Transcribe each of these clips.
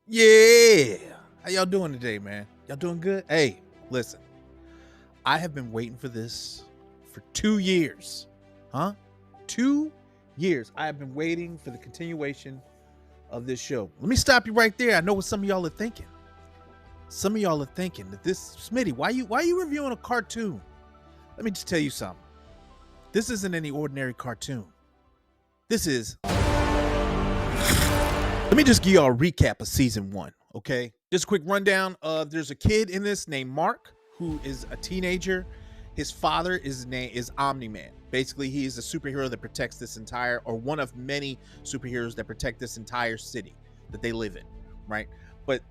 Yeah. How y'all doing today, man? Y'all doing good? Hey, listen. I have been waiting for this for 2 years. Huh? 2 years. I have been waiting for the continuation of this show. Let me stop you right there. I know what some of y'all are thinking. Some of y'all are thinking that this Smitty, why you reviewing a cartoon? Let me just tell you something. This isn't any ordinary cartoon. This is Let me just give y'all a recap of season 1, okay? Just a quick rundown. There's a kid in this named Mark who is a teenager. His father his name is Omni Man. Basically, he is a superhero that protects this entire, or one of many superheroes that protect this entire city that they live in, right? But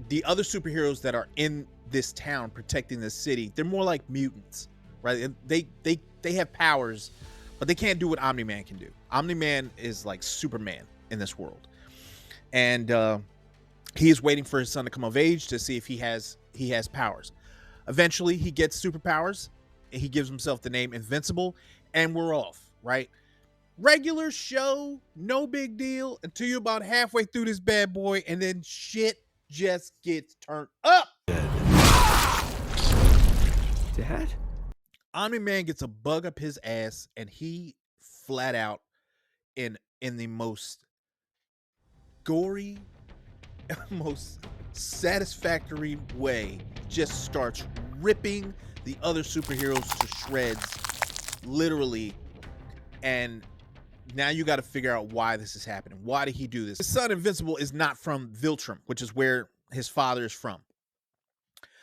the other superheroes that are in this town protecting this city, they're more like mutants, right? They have powers, but they can't do what Omni Man can do. Omni Man is like Superman in this world. And he is waiting for his son to come of age to see if he has powers. Eventually, he gets superpowers. He gives himself the name Invincible, and we're off, right? Regular show, no big deal until you're about halfway through this bad boy, and then shit just gets turned up. Dad? Omni Man gets a bug up his ass, and he flat out in the most gory, most satisfactory way just starts ripping the other superheroes to shreds, literally. And now you got to figure out why this is happening. Why did he do this? His son Invincible is not from Viltrum, which is where his father is from.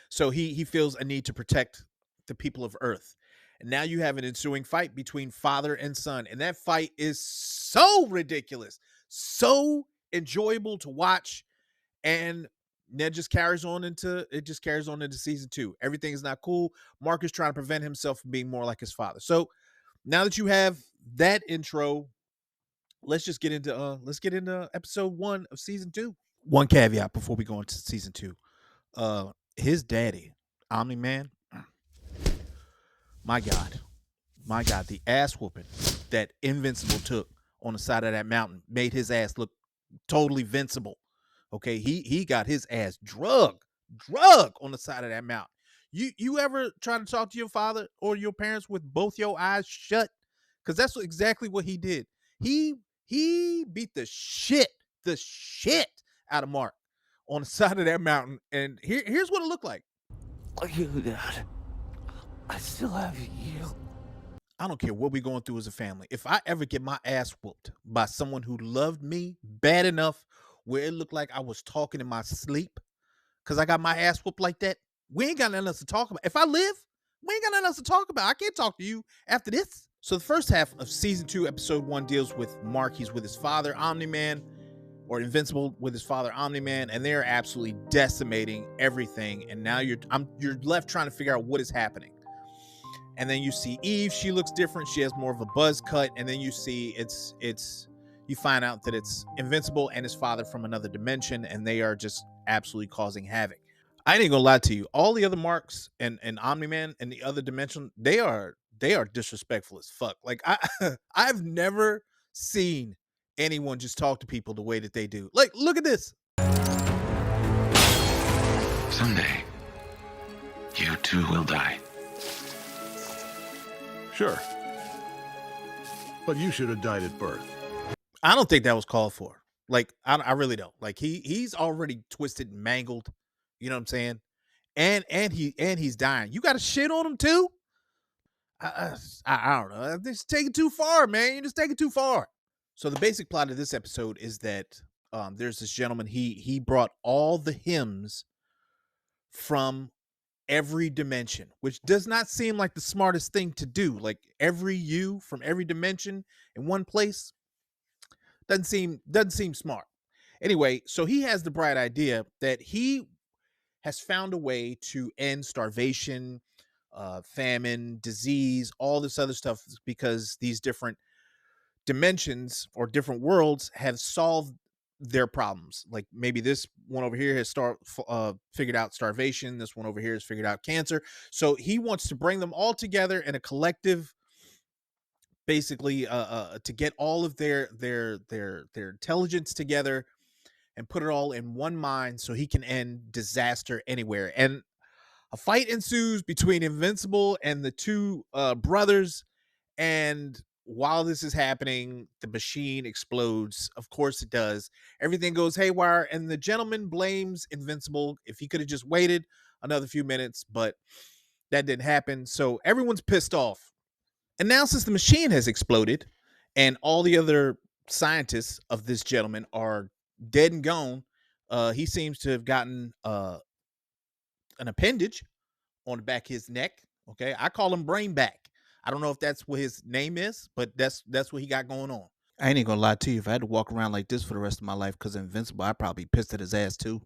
So he feels a need to protect the people of Earth. And now you have an ensuing fight between father and son. And that fight is so ridiculous, so enjoyable to watch. And Ned just carries on into season 2. Everything is not cool. Mark is trying to prevent himself from being more like his father. So now that you have that intro, let's get into episode 1 of season 2. One caveat before we go into season 2. His daddy, Omni Man, my God, the ass whooping that Invincible took on the side of that mountain made his ass look totally vincible. Okay, he got his ass drug on the side of that mountain. You ever try to talk to your father or your parents with both your eyes shut? Because that's exactly what he did. He beat the shit out of Mark on the side of that mountain. And here's what it looked like. You, Dad. I still have you. I don't care what we're going through as a family. If I ever get my ass whooped by someone who loved me bad enough where it looked like I was talking in my sleep because I got my ass whooped like that, we ain't got nothing else to talk about. If I live, we ain't got nothing else to talk about. I can't talk to you after this. So the first half of season 2, episode 1 deals with Mark. He's with his father, Omni-Man, or Invincible with his father, Omni-Man, and they're absolutely decimating everything. And now you're left trying to figure out what is happening. And then you see Eve, she looks different. She has more of a buzz cut. And then you see you find out that it's Invincible and his father from another dimension, and they are just absolutely causing havoc. I ain't gonna lie to you. All the other Marks and Omni-Man and the other dimension, they are disrespectful as fuck. Like I've never seen anyone just talk to people the way that they do. Like, look at this. Someday, you too will die. Sure. But you should have died at birth. I don't think that was called for. Like, I really don't. Like, he's already twisted and mangled. You know what I'm saying? And he's dying. You got to shit on him too? I don't know. This is taking too far, man. You're just taking too far. So the basic plot of this episode is that there's this gentleman. He brought all the hymns from every dimension, which does not seem like the smartest thing to do. Like, every you from every dimension in one place doesn't seem smart. Anyway, so he has the bright idea that he has found a way to end starvation, famine, disease, all this other stuff, because these different dimensions or different worlds have solved their problems. Like, maybe this one over here has figured out starvation. This one over here has figured out cancer. So he wants to bring them all together in a collective, basically, to get all of their intelligence together and put it all in one mind so he can end disaster anywhere. And a fight ensues between Invincible and the two brothers. And while this is happening, the machine explodes. Of course it does. Everything goes haywire, and the gentleman blames Invincible. If he could have just waited another few minutes, but that didn't happen. So everyone's pissed off. And now, since the machine has exploded and all the other scientists of this gentleman are dead and gone, he seems to have gotten an appendage on the back of his neck. Okay, I call him Brainback. I don't know if that's what his name is, but that's what he got going on. I ain't even gonna lie to you. If I had to walk around like this for the rest of my life because of Invincible, I'd probably be pissed at his ass too.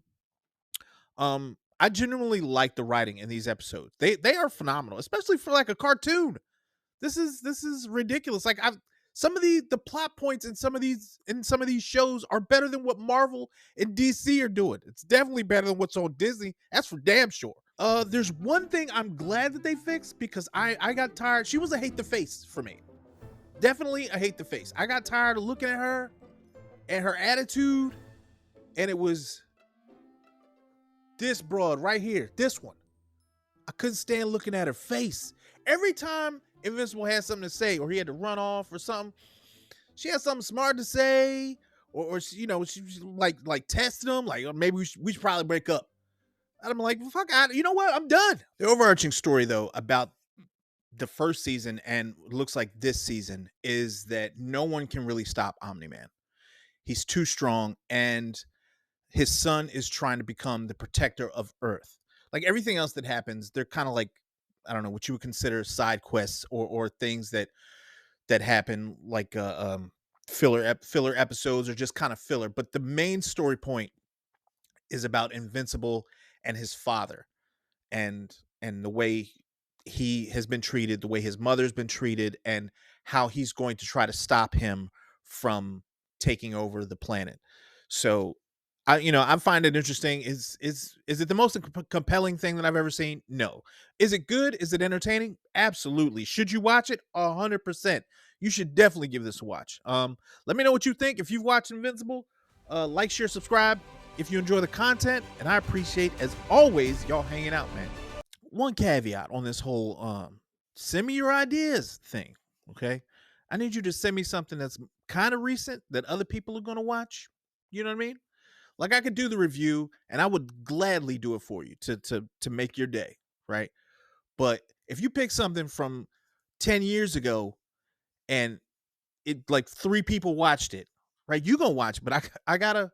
I genuinely like the writing in these episodes. They are phenomenal, especially for like a cartoon. This is ridiculous. Like I've some of the plot points in some of these shows are better than what Marvel and DC are doing. It's definitely better than what's on Disney. That's for damn sure. There's one thing I'm glad that they fixed because I got tired. She was a hate the face for me. Definitely a hate the face. I got tired of looking at her and her attitude, and it was this broad right here, this one. I couldn't stand looking at her face. Every time Invincible had something to say, or he had to run off or something, she had something smart to say, or she, she like testing him, like, oh, maybe we should probably break up. And I'm like, well, fuck, you know what? I'm done. The overarching story, though, about the first season and looks like this season is that no one can really stop Omni-Man. He's too strong, and his son is trying to become the protector of Earth. Like everything else that happens, they're kind of like, I don't know, what you would consider side quests or things that happen, like filler episodes, or just kind of filler. But the main story point is about Invincible and his father, and the way he has been treated, the way his mother's been treated, and how he's going to try to stop him from taking over the planet. So I find it interesting. Is it the most compelling thing that I've ever seen? No. Is it good? Is it entertaining? Absolutely. Should you watch it? 100%. You should definitely give this a watch. Let me know what you think. If you've watched Invincible, like, share, subscribe if you enjoy the content, and I appreciate, as always, y'all hanging out, man. One caveat on this whole send me your ideas thing, okay? I need you to send me something that's kind of recent that other people are going to watch. You know what I mean? Like, I could do the review and I would gladly do it for you to make your day, right? But if you pick something from 10 years ago and it like 3 people watched it, right? You gonna watch it, but I gotta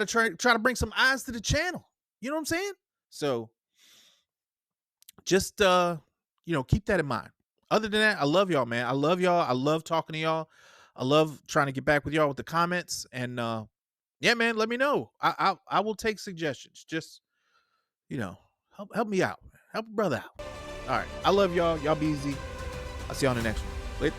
try to bring some eyes to the channel. You know what I'm saying? So just keep that in mind. Other than that, I love y'all, man. I love y'all. I love talking to y'all. I love trying to get back with y'all with the comments. And yeah, man, let me know. I will take suggestions. Just help me out. Help a brother out. All right. I love y'all. Y'all be easy. I'll see you on the next one. Later.